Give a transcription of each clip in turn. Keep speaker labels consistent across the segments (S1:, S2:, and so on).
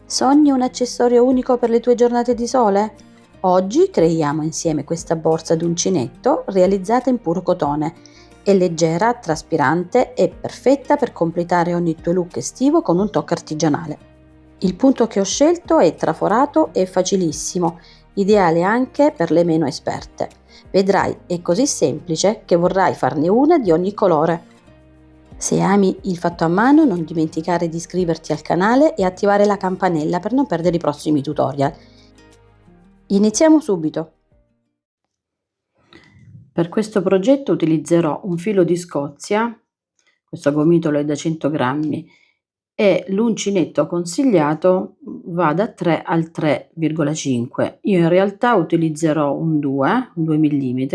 S1: Sogni un accessorio unico per le tue giornate di sole? Oggi creiamo insieme questa borsa d'uncinetto realizzata in puro cotone. È leggera, traspirante e perfetta per completare ogni tuo look estivo con un tocco artigianale. Il punto che ho scelto è traforato e facilissimo, ideale anche per le meno esperte. Vedrai, è così semplice che vorrai farne una di ogni colore. Se ami il fatto a mano, non dimenticare di iscriverti al canale e attivare la campanella per non perdere i prossimi tutorial. Iniziamo subito. Per questo progetto utilizzerò un filo di Scozia, questo gomitolo è da 100 grammi, e l'uncinetto consigliato va da 3 al 3,5. Io in realtà utilizzerò un 2 mm,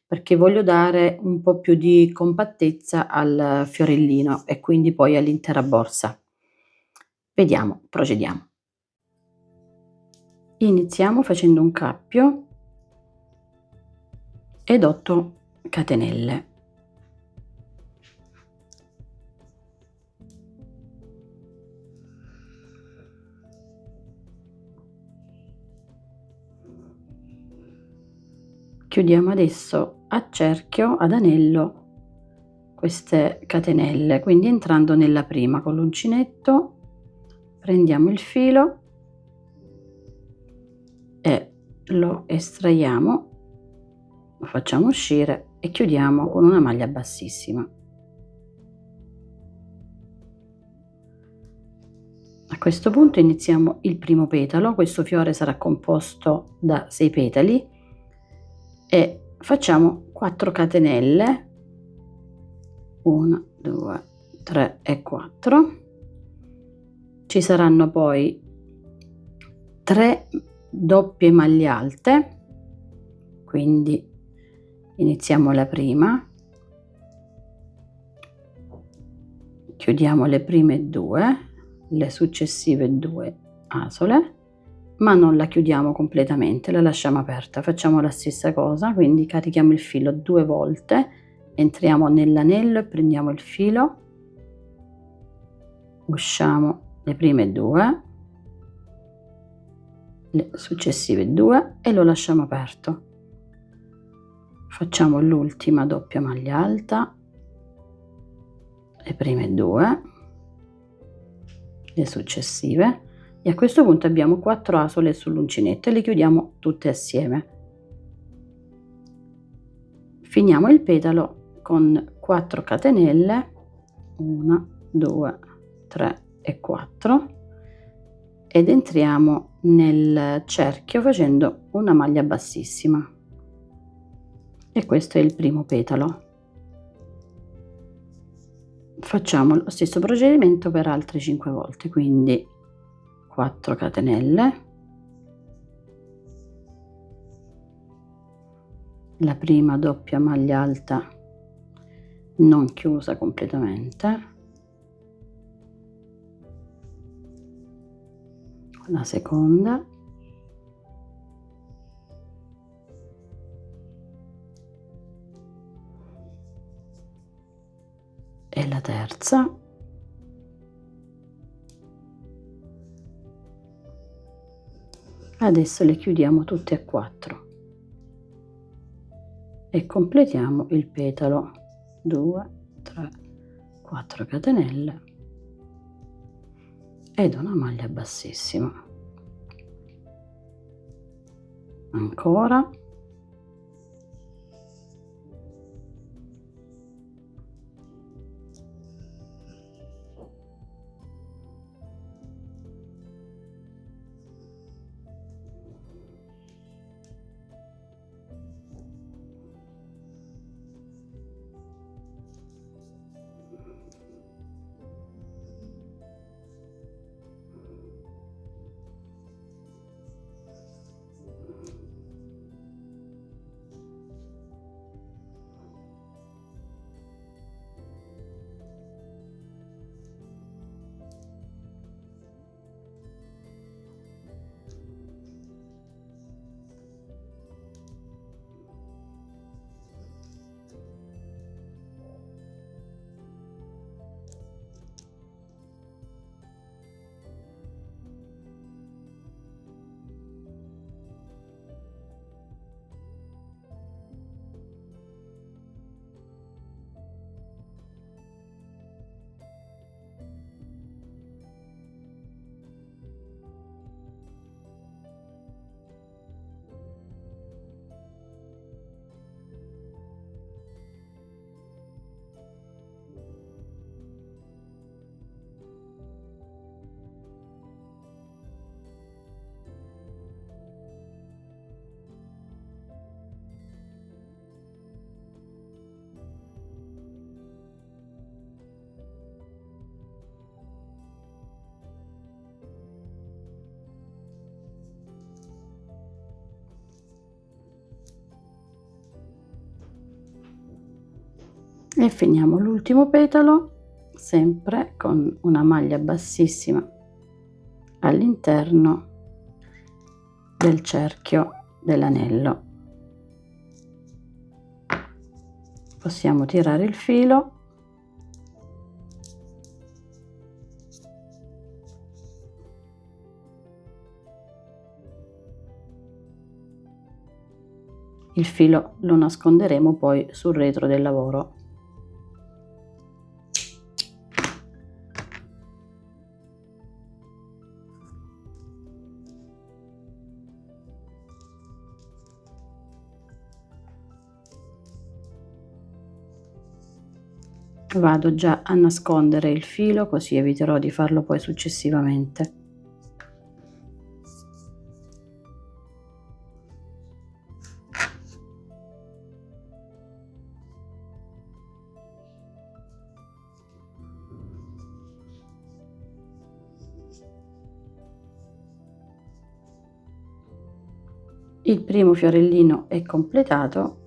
S1: perché voglio dare un po' più di compattezza al fiorellino e quindi poi all'intera borsa. Vediamo, procediamo. Iniziamo facendo un cappio ed 8 catenelle. Chiudiamo adesso a cerchio, ad anello, queste catenelle, quindi entrando nella prima con l'uncinetto prendiamo il filo e lo estraiamo, lo facciamo uscire e chiudiamo con una maglia bassissima. A questo punto iniziamo il primo petalo. Questo fiore sarà composto da 6 petali e facciamo 4 catenelle, 1 2 3 e 4. Ci saranno poi 3 doppie maglie alte, quindi iniziamo la prima, chiudiamo le prime 2, le successive 2 asole, ma non la chiudiamo completamente, la lasciamo aperta. Facciamo la stessa cosa, quindi carichiamo il filo 2 volte, entriamo nell'anello e prendiamo il filo, usciamo le prime 2, le successive 2 e lo lasciamo aperto. Facciamo l'ultima doppia maglia alta, le prime 2, le successive, e a questo punto abbiamo 4 asole sull'uncinetto e le chiudiamo tutte assieme. Finiamo il petalo con 4 catenelle, 1 2 3 e 4, ed entriamo nel cerchio facendo una maglia bassissima, e questo è il primo petalo. Facciamo lo stesso procedimento per altre 5 volte, quindi 4 catenelle, la prima doppia maglia alta non chiusa completamente, la seconda, e la terza, adesso le chiudiamo tutte e 4 e completiamo il petalo. 2 3 4 catenelle ed una maglia bassissima, ancora, e finiamo l'ultimo petalo sempre con una maglia bassissima all'interno del cerchio dell'anello. Possiamo tirare il filo lo nasconderemo poi sul retro del lavoro. Vado già a nascondere il filo, così eviterò di farlo poi successivamente. Il primo fiorellino è completato,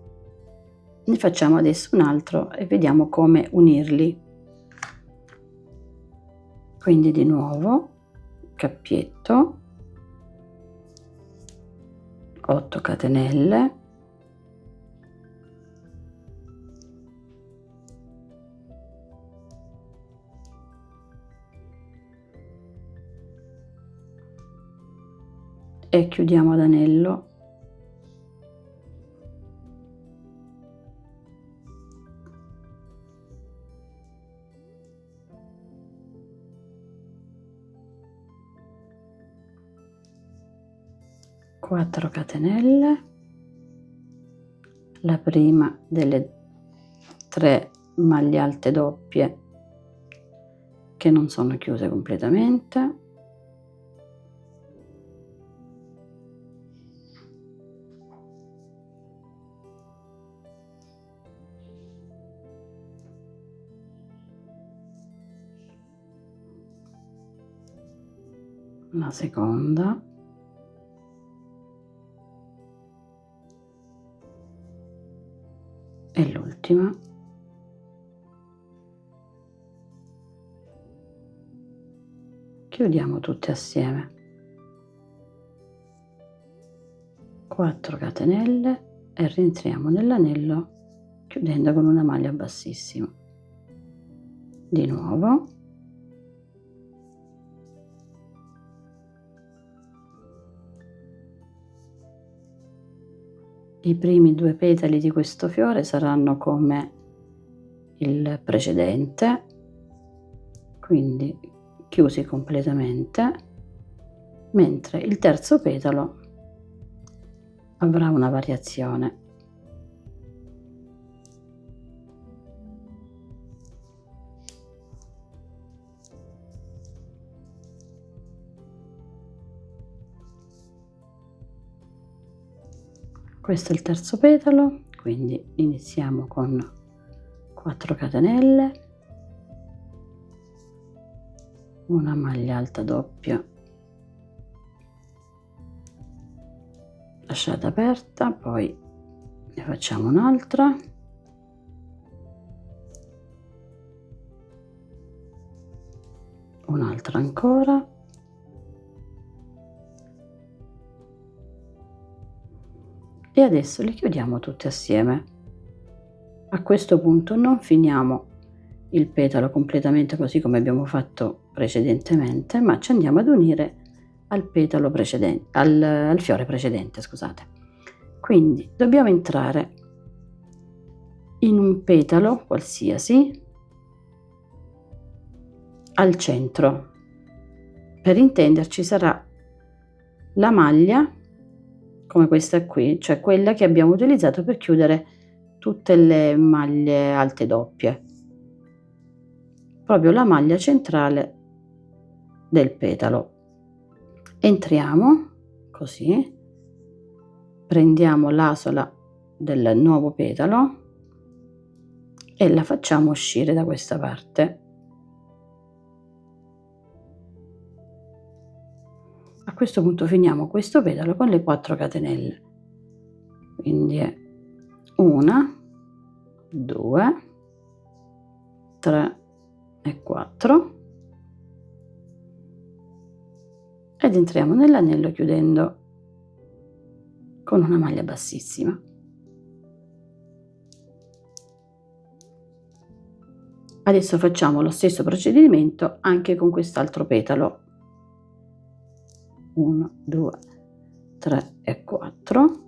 S1: ne facciamo adesso un altro e vediamo come unirli. Quindi di nuovo cappietto, 8 catenelle, e chiudiamo ad anello. Quattro catenelle, la prima delle 3 maglie alte doppie che non sono chiuse completamente, la seconda, e l'ultima. Chiudiamo tutte assieme. 4 catenelle e rientriamo nell'anello chiudendo con una maglia bassissima. Di nuovo. I primi 2 petali di questo fiore saranno come il precedente, quindi chiusi completamente, mentre il terzo petalo avrà una variazione. Questo è il terzo petalo, quindi iniziamo con 4 catenelle, una maglia alta doppia lasciata aperta, poi ne facciamo un'altra, un'altra ancora, e adesso li chiudiamo tutti assieme. A questo punto non finiamo il petalo completamente così come abbiamo fatto precedentemente, ma ci andiamo ad unire al petalo precedente, al fiore precedente, scusate. Quindi dobbiamo entrare in un petalo qualsiasi al centro. Per intenderci sarà la maglia come questa qui, cioè quella che abbiamo utilizzato per chiudere tutte le maglie alte doppie, proprio la maglia centrale del petalo. Entriamo così, prendiamo l'asola del nuovo petalo e la facciamo uscire da questa parte. A questo punto finiamo questo petalo con le 4 catenelle, quindi è 1, 2, 3 e 4 ed entriamo nell'anello chiudendo con una maglia bassissima. Adesso facciamo lo stesso procedimento anche con quest'altro petalo. 1, 2, 3 e 4.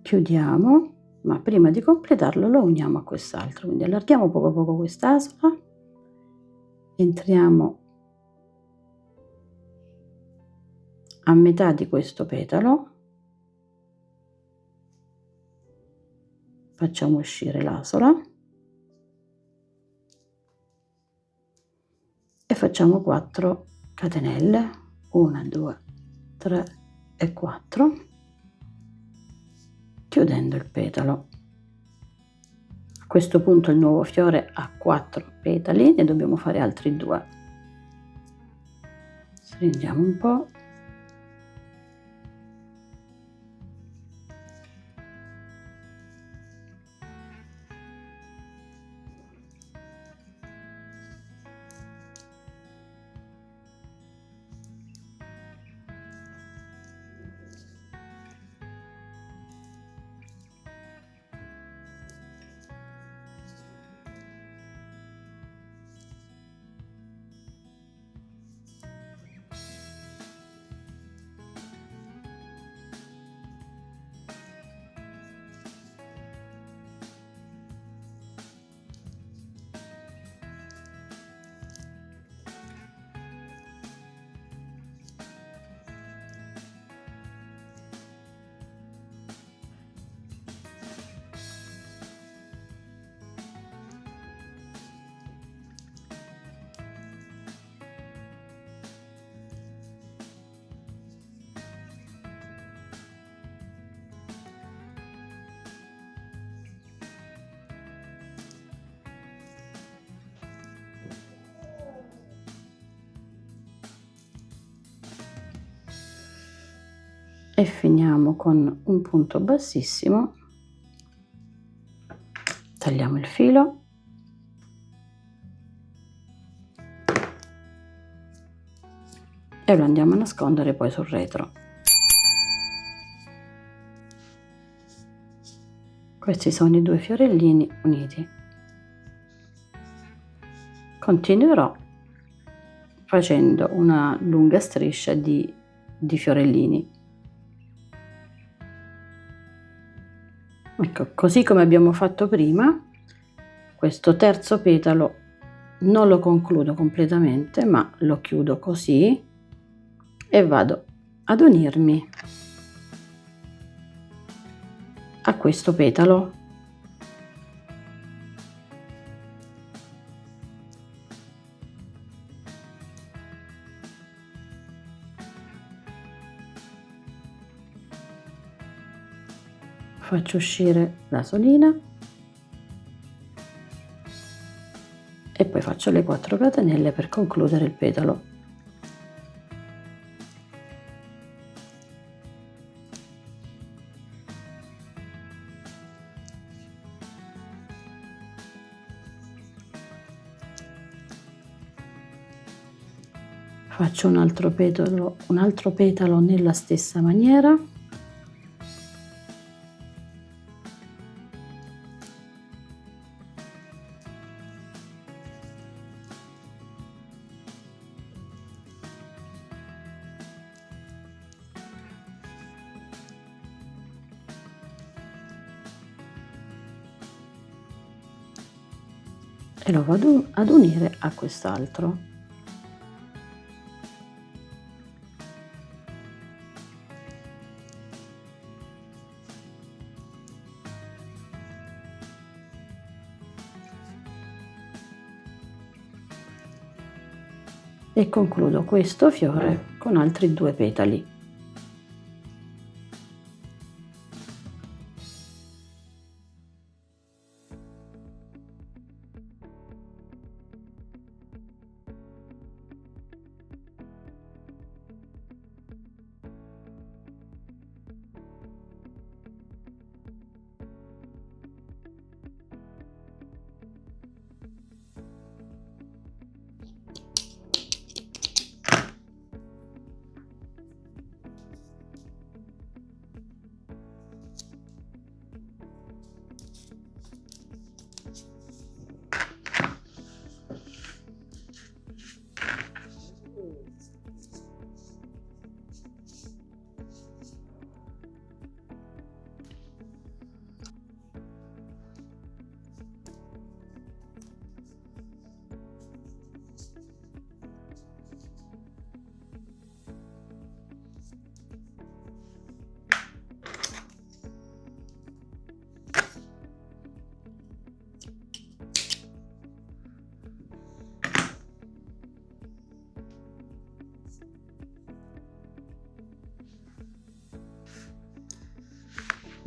S1: Chiudiamo, ma prima di completarlo lo uniamo a quest'altro, quindi allarghiamo poco poco quest'asola, entriamo a metà di questo petalo, facciamo uscire l'asola e facciamo 4 catenelle, 1, 2, 3 e 4, chiudendo il petalo. A questo punto il nuovo fiore ha 4 petali, ne dobbiamo fare altri 2. Stringiamo un po'. E finiamo con un punto bassissimo, tagliamo il filo e lo andiamo a nascondere poi sul retro. Questi sono i 2 fiorellini uniti. Continuerò facendo una lunga striscia di fiorellini. Ecco, così come abbiamo fatto prima, questo terzo petalo non lo concludo completamente, ma lo chiudo così e vado ad unirmi a questo petalo. Faccio uscire l'asolina e poi faccio le 4 catenelle per concludere il petalo. Faccio un altro petalo nella stessa maniera. E lo vado ad unire a quest'altro. E concludo questo fiore con altri 2 petali.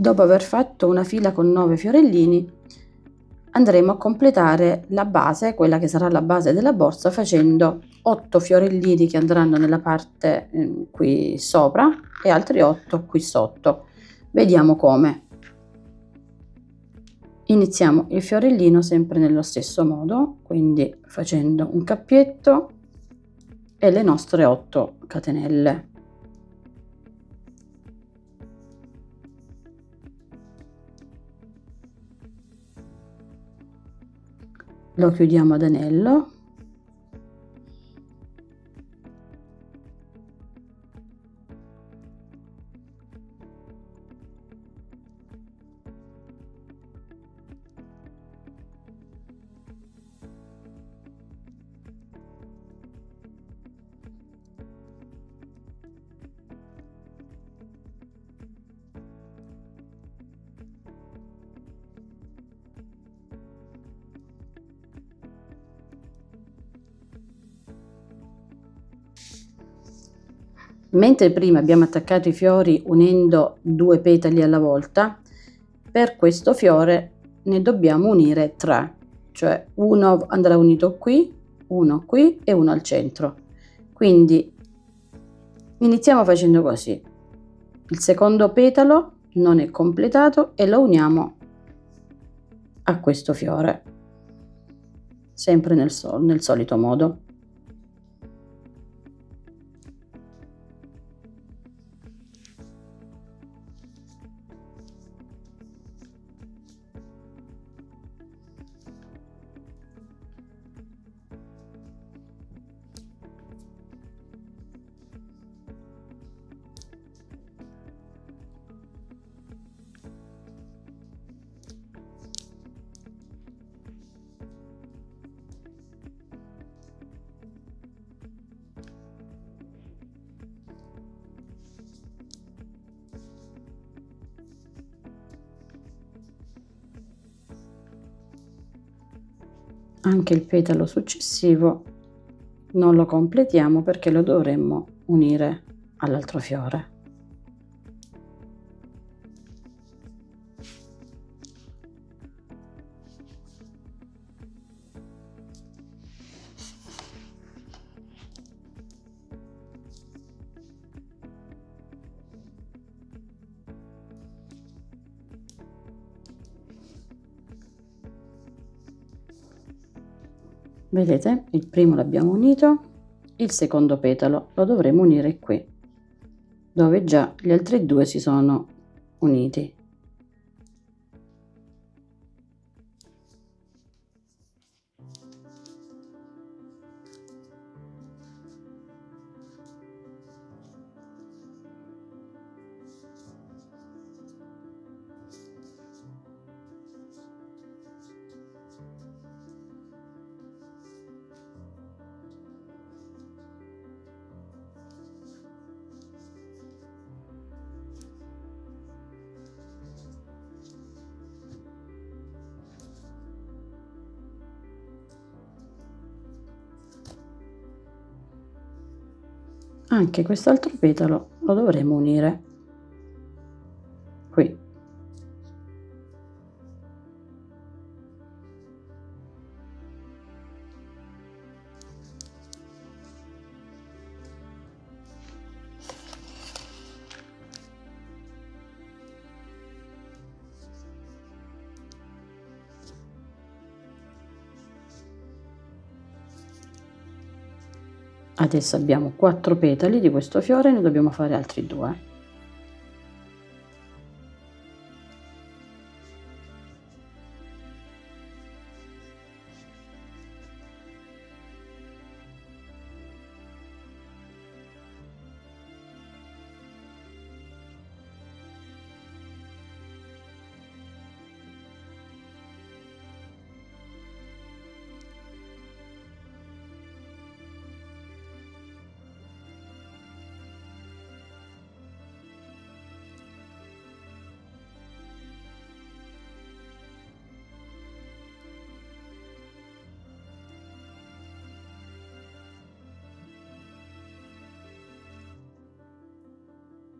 S1: Dopo aver fatto una fila con 9 fiorellini, andremo a completare la base, quella che sarà la base della borsa, facendo 8 fiorellini che andranno nella parte qui sopra e altri 8 qui sotto. Vediamo come. Iniziamo il fiorellino sempre nello stesso modo, quindi facendo un cappietto e le nostre 8 catenelle. Lo chiudiamo ad anello. Mentre prima abbiamo attaccato i fiori unendo 2 petali alla volta, per questo fiore ne dobbiamo unire 3, cioè uno andrà unito qui, uno qui e uno al centro. Quindi iniziamo facendo così. Il secondo petalo non è completato e lo uniamo a questo fiore, sempre nel solito modo. Anche il petalo successivo non lo completiamo perché lo dovremmo unire all'altro fiore. Vedete, il primo l'abbiamo unito, il secondo petalo lo dovremo unire qui, dove già gli altri 2 si sono uniti. Anche quest'altro petalo lo dovremo unire qui. Adesso abbiamo 4 petali di questo fiore, ne dobbiamo fare altri 2.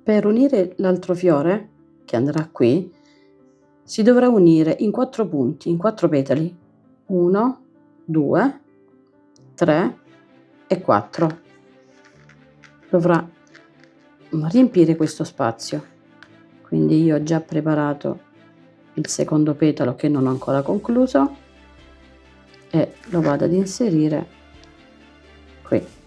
S1: Per unire l'altro fiore, che andrà qui, si dovrà unire in 4 punti, in 4 petali. 1, 2, 3 e 4. Dovrà riempire questo spazio. Quindi io ho già preparato il secondo petalo che non ho ancora concluso e lo vado ad inserire qui.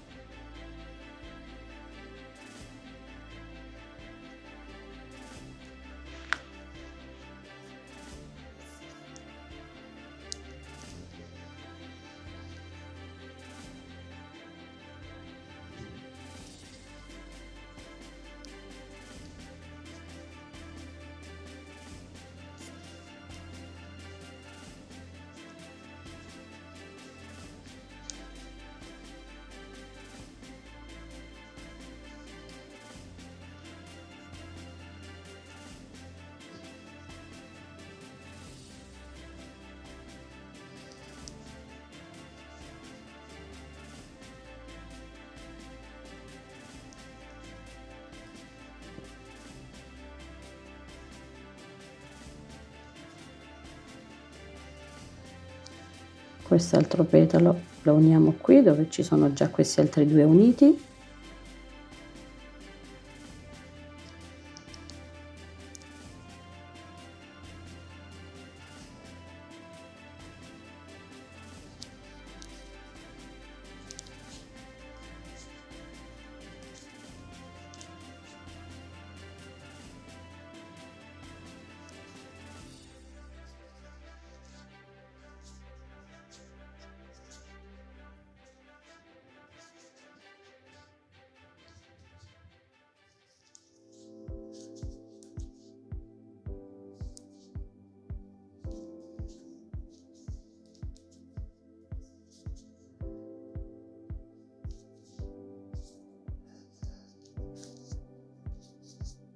S1: Quest'altro petalo lo uniamo qui dove ci sono già questi altri 2 uniti.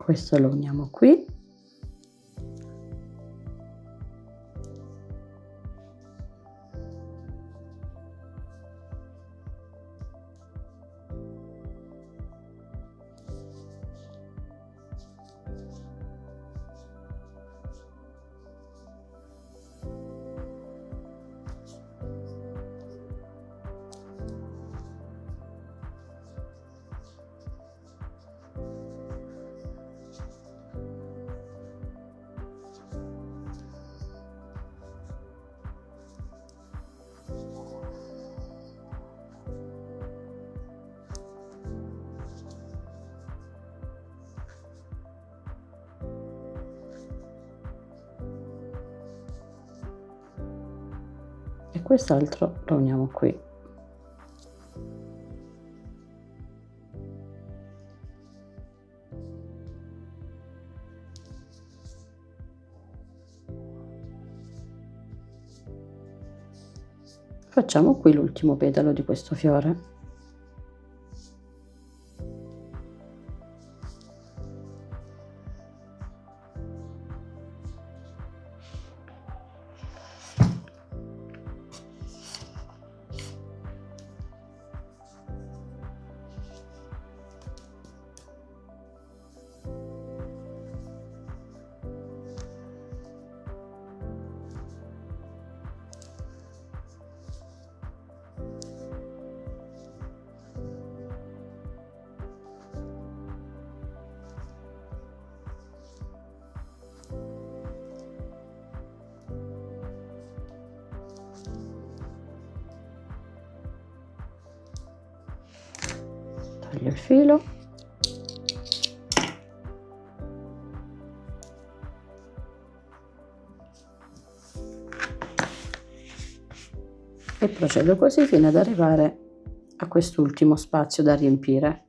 S1: Questo lo uniamo qui. E quest'altro lo uniamo qui. Facciamo qui l'ultimo petalo di questo fiore. Taglio il filo. E procedo così fino ad arrivare a quest'ultimo spazio da riempire.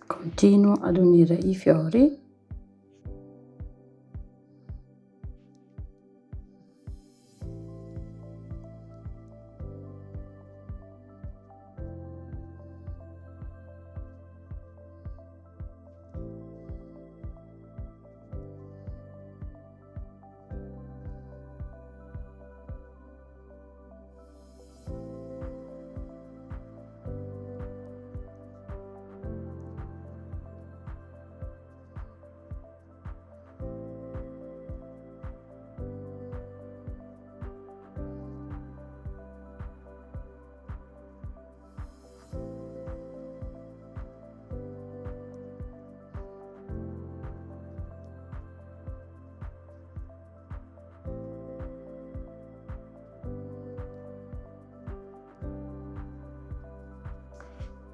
S1: Continuo ad unire i fiori .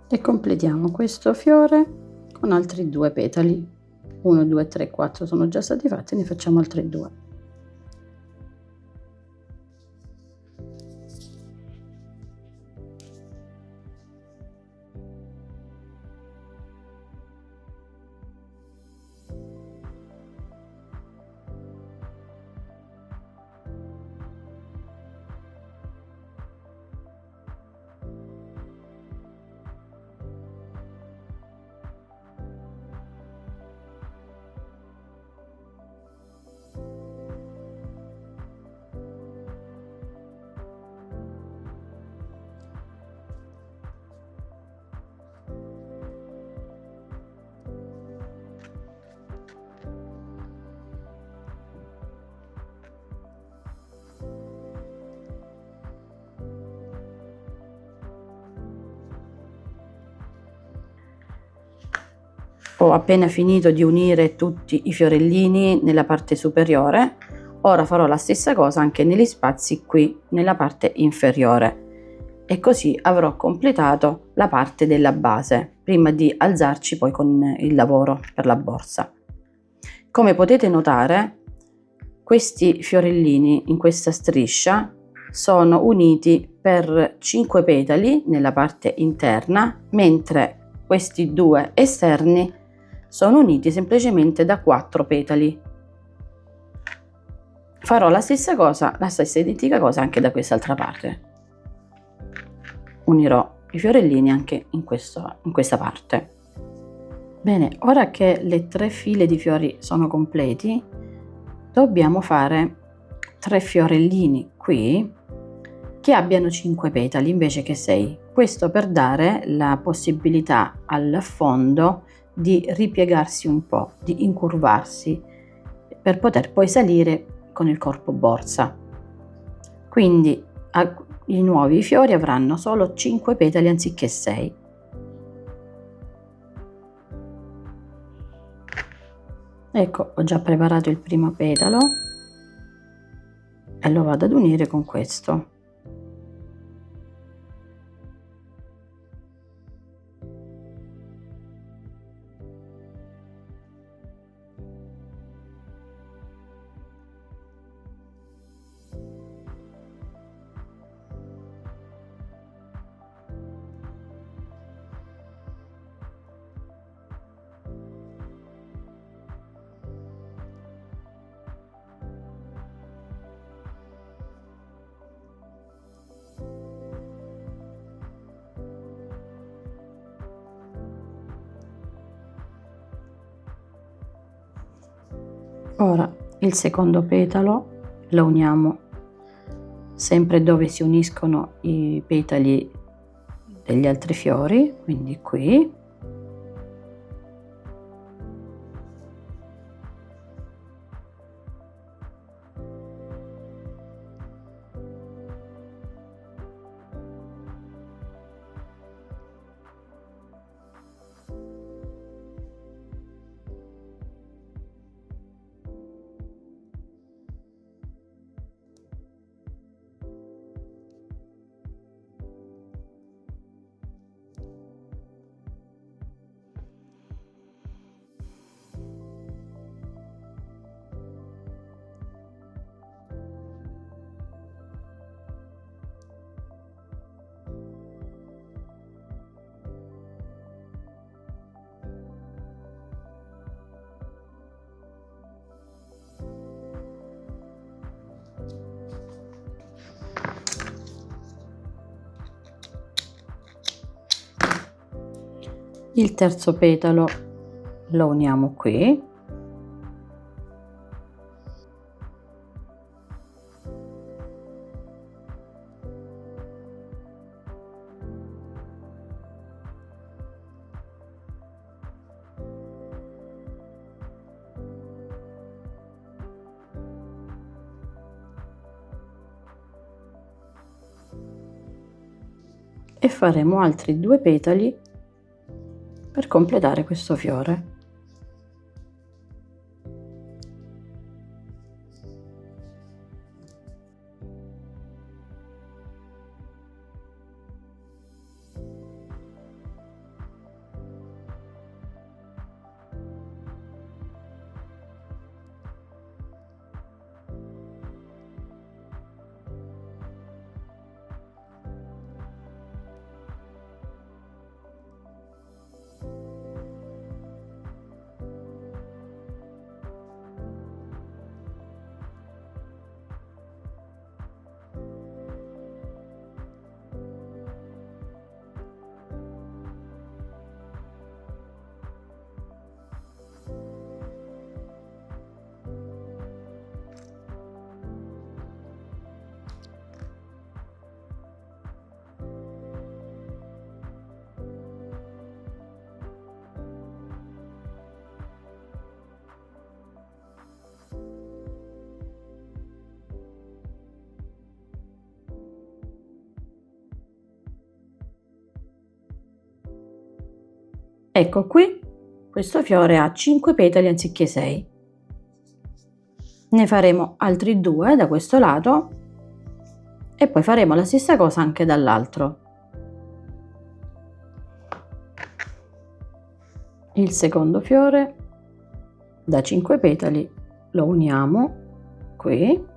S1: E completiamo questo fiore con altri 2 petali. 1, 2, 3, 4 sono già stati fatti, ne facciamo altri 2. Ho appena finito di unire tutti i fiorellini nella parte superiore, ora farò la stessa cosa anche negli spazi qui nella parte inferiore e così avrò completato la parte della base prima di alzarci poi con il lavoro per la borsa. Come potete notare, questi fiorellini in questa striscia sono uniti per 5 petali nella parte interna, mentre questi 2 esterni sono uniti semplicemente da 4 petali. Farò la stessa cosa, la stessa identica cosa anche da quest'altra parte. Unirò i fiorellini anche in questa parte. Bene, ora che le 3 file di fiori sono completi, dobbiamo fare 3 fiorellini qui che abbiano 5 petali invece che 6. Questo per dare la possibilità al fondo di ripiegarsi un po', di incurvarsi per poter poi salire con il corpo borsa. Quindi i nuovi fiori avranno solo 5 petali anziché 6. Ecco, ho già preparato il primo petalo e lo vado ad unire con questo. Ora il secondo petalo lo uniamo sempre dove si uniscono i petali degli altri fiori, quindi qui. Il terzo petalo lo uniamo qui. E faremo altri 2 petali per completare questo fiore. Ecco qui, questo fiore ha 5 petali anziché 6. Ne faremo altri 2 da questo lato e poi faremo la stessa cosa anche dall'altro. Il secondo fiore da 5 petali lo uniamo qui.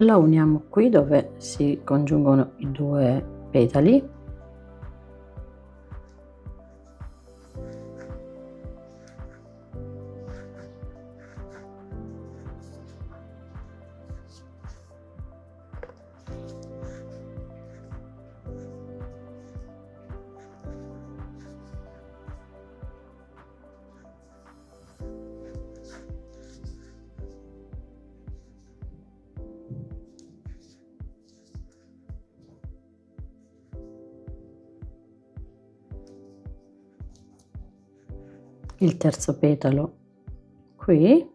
S1: La uniamo qui dove si congiungono i 2 petali. Il terzo petalo qui.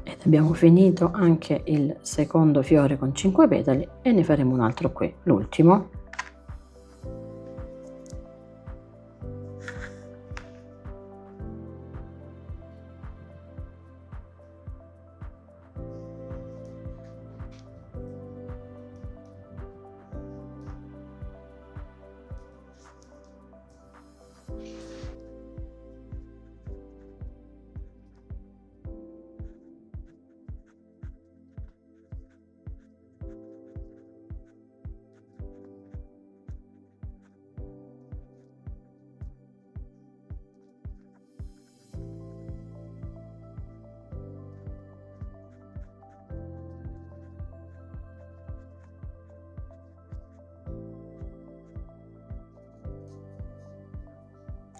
S1: Ed abbiamo finito anche il secondo fiore con 5 petali e ne faremo un altro qui, l'ultimo.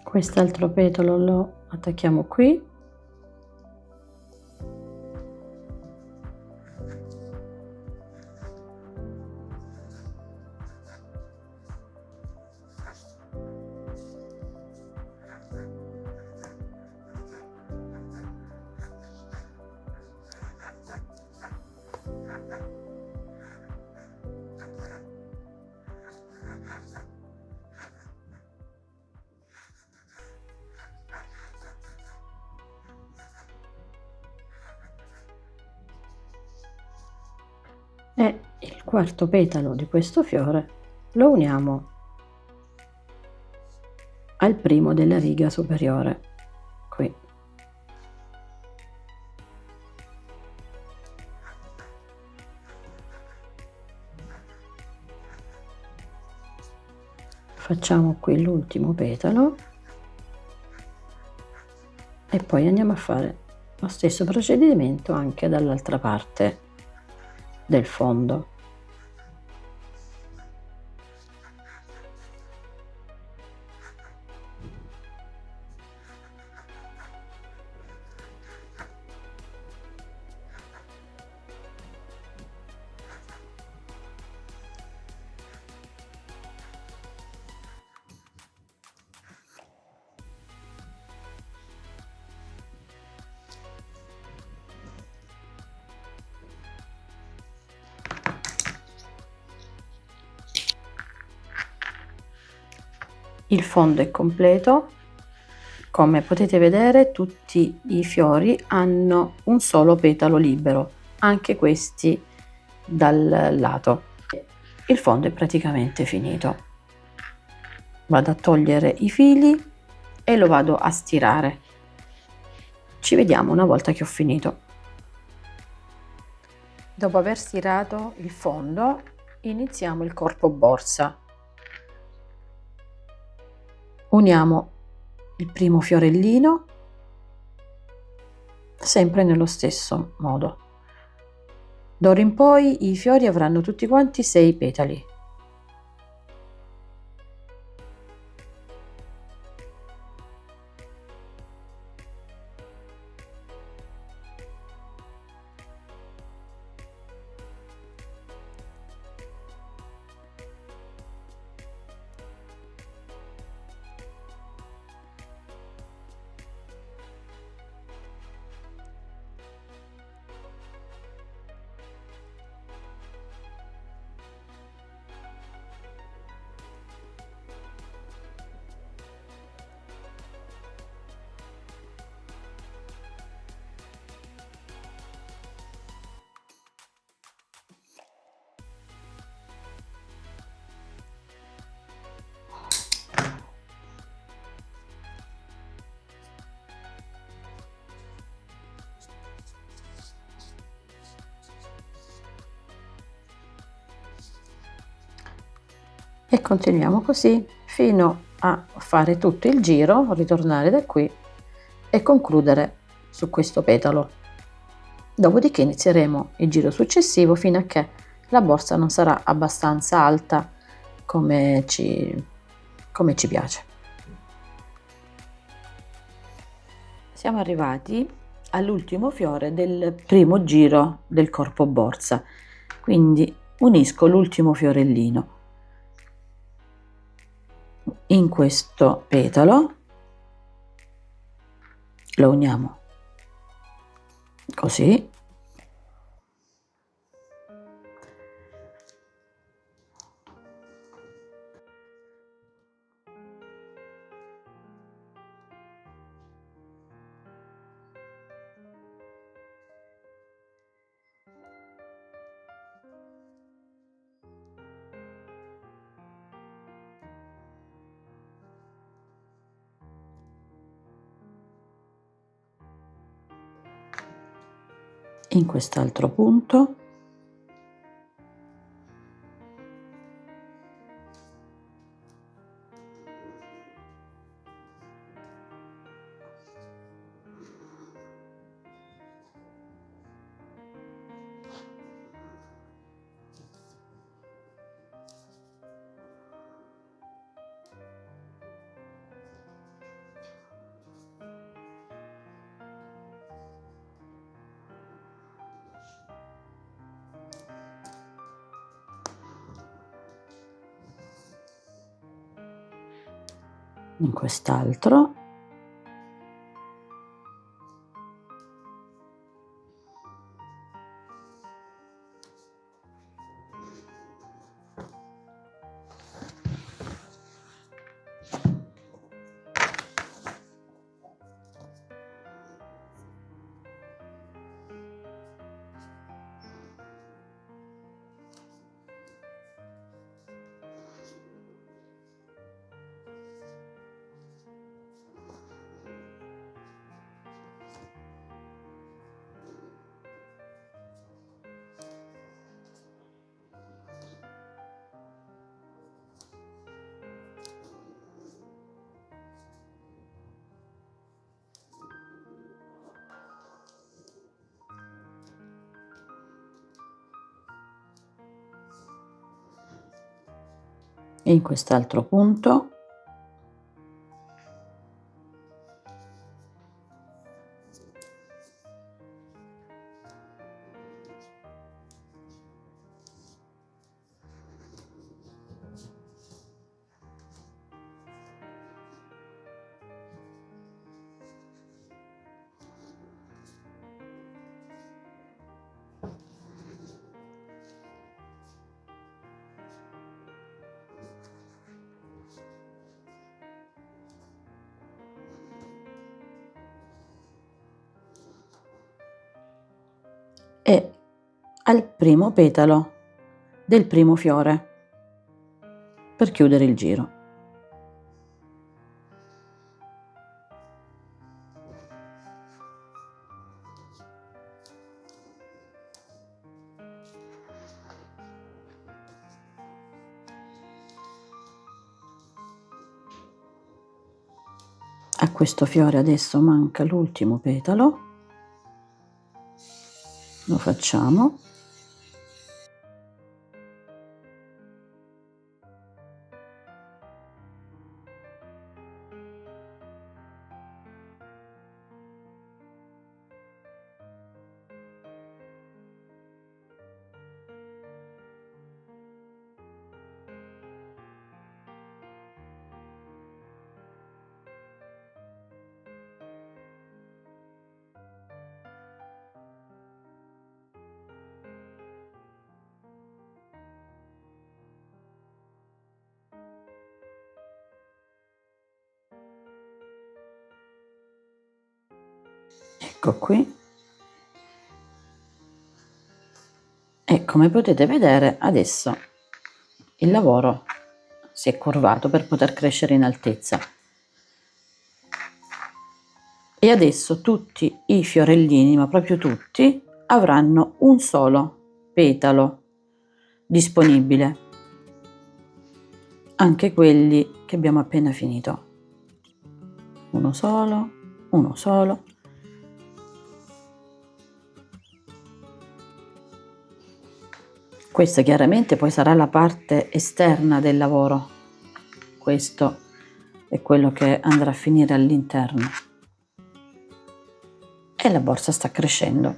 S1: Quest'altro petalo lo attacchiamo qui. E il quarto petalo di questo fiore lo uniamo al primo della riga superiore, qui. Facciamo qui l'ultimo petalo e poi andiamo a fare lo stesso procedimento anche dall'altra parte del fondo. Il fondo è completo. Come potete vedere, tutti i fiori hanno un solo petalo libero, anche questi dal lato. Il fondo è praticamente finito. Vado a togliere i fili e lo vado a stirare. Ci vediamo una volta che ho finito. Dopo aver stirato il fondo, iniziamo il corpo borsa. Uniamo il primo fiorellino sempre nello stesso modo. D'ora in poi i fiori avranno tutti quanti 6 petali. E continuiamo così fino a fare tutto il giro, ritornare da qui e concludere su questo petalo. Dopodiché inizieremo il giro successivo fino a che la borsa non sarà abbastanza alta come ci piace. Siamo arrivati all'ultimo fiore del primo giro del corpo borsa, quindi unisco l'ultimo fiorellino in questo petalo, lo uniamo così. In quest'altro punto in quest'altro. E in quest'altro punto. E al primo petalo del primo fiore per chiudere il giro. A questo fiore adesso manca l'ultimo petalo, lo facciamo. Ecco qui. E come potete vedere adesso il lavoro si è curvato per poter crescere in altezza. E adesso tutti i fiorellini, ma proprio tutti, avranno un solo petalo disponibile. Anche quelli che abbiamo appena finito. Uno solo, uno solo. Questa chiaramente poi sarà la parte esterna del lavoro. Questo è quello che andrà a finire all'interno. E la borsa sta crescendo.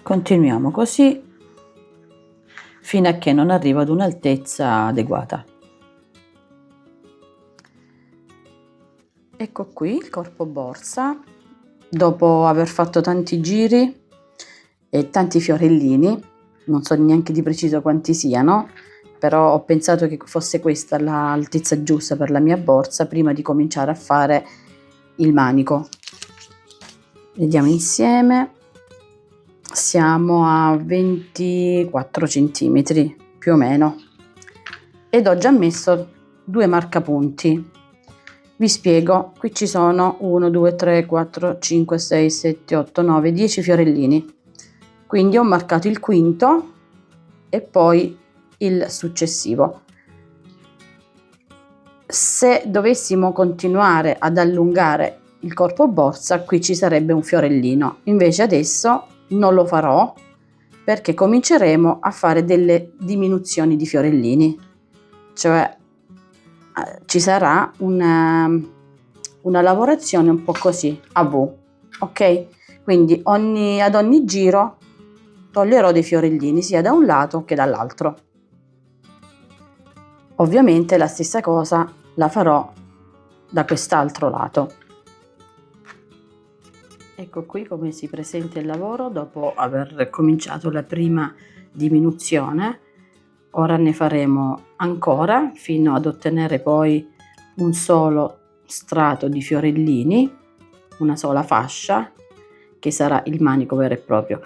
S1: Continuiamo così fino a che non arriva ad un'altezza adeguata. Ecco qui il corpo borsa, dopo aver fatto tanti giri e tanti fiorellini, non so neanche di preciso quanti siano, però ho pensato che fosse questa l'altezza giusta per la mia borsa prima di cominciare a fare il manico. Vediamo insieme, siamo a 24 centimetri più o meno ed ho già messo 2 marcapunti. Vi spiego, qui ci sono 1, 2, 3, 4, 5, 6, 7, 8, 9, 10 fiorellini, quindi ho marcato il quinto e poi il successivo. Se dovessimo continuare ad allungare il corpo borsa, qui ci sarebbe un fiorellino, invece adesso non lo farò perché cominceremo a fare delle diminuzioni di fiorellini, cioè ci sarà una lavorazione un po' così a V, ok? Quindi ad ogni giro toglierò dei fiorellini sia da un lato che dall'altro. Ovviamente la stessa cosa la farò da quest'altro lato. Ecco qui come si presenta il lavoro dopo aver cominciato la prima diminuzione. Ora ne faremo ancora fino ad ottenere poi un solo strato di fiorellini, una sola fascia che sarà il manico vero e proprio.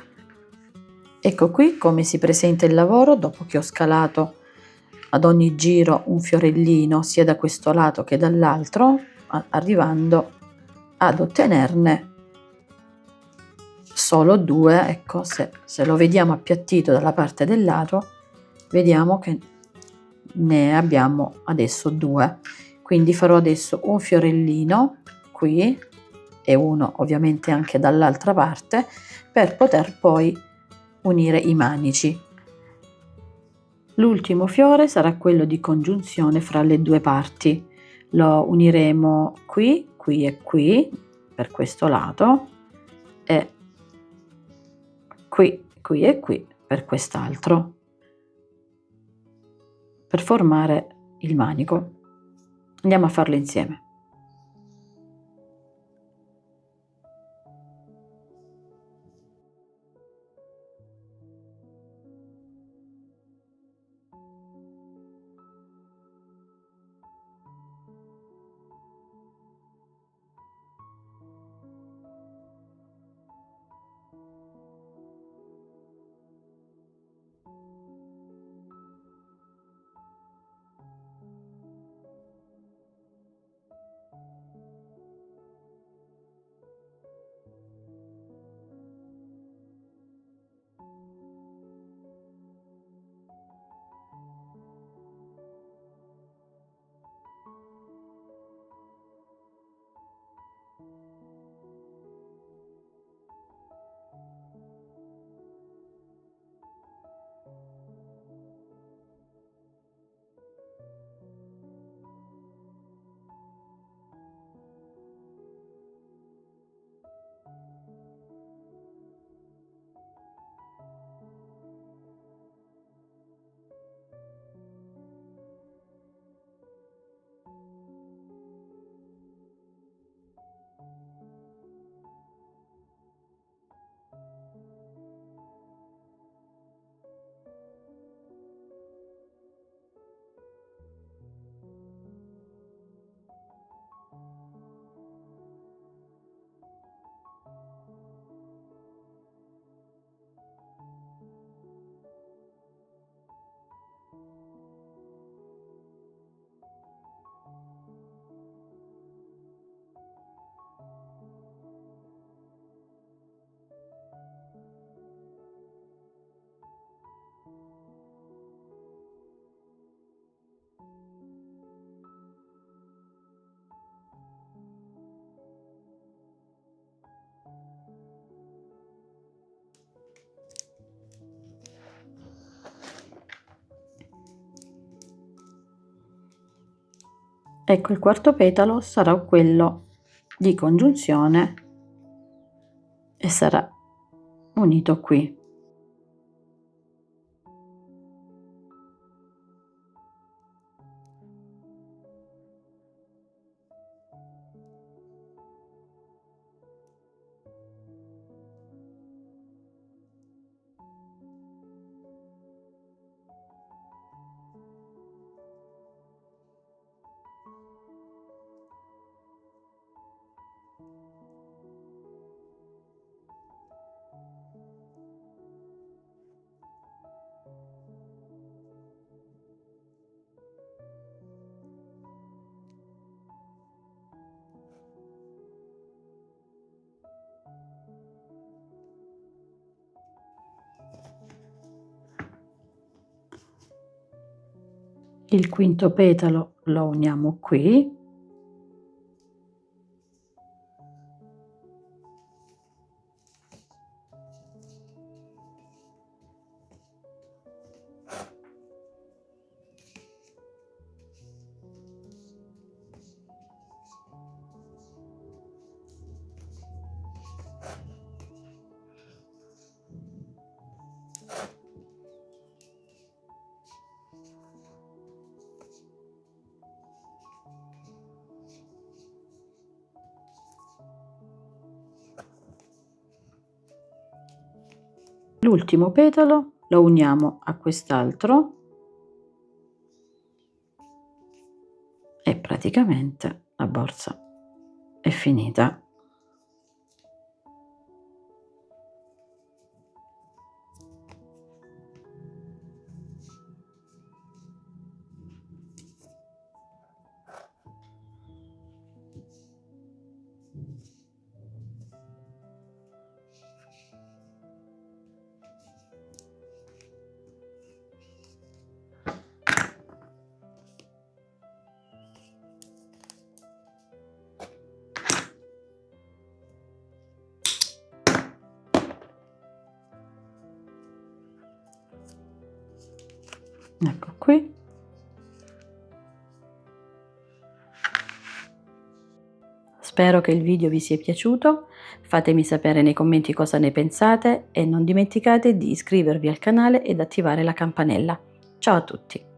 S1: Ecco qui come si presenta il lavoro dopo che ho scalato ad ogni giro un fiorellino sia da questo lato che dall'altro, arrivando ad ottenerne solo 2. Ecco, se lo vediamo appiattito dalla parte del lato, vediamo che ne abbiamo adesso 2. Quindi farò adesso un fiorellino qui e uno ovviamente anche dall'altra parte per poter poi unire i manici. L'ultimo fiore sarà quello di congiunzione fra le due parti. Lo uniremo qui, qui e qui per questo lato e qui, qui e qui per quest'altro, per formare il manico. Andiamo a farlo insieme. Ecco, il quarto petalo sarà quello di congiunzione e sarà unito qui. Il quinto petalo lo uniamo qui. l'ultimo petalo lo uniamo a quest'altro e praticamente la borsa è finita. Ecco qui. Spero che il video vi sia piaciuto, fatemi sapere nei commenti cosa ne pensate e non dimenticate di iscrivervi al canale ed attivare la campanella. Ciao a tutti!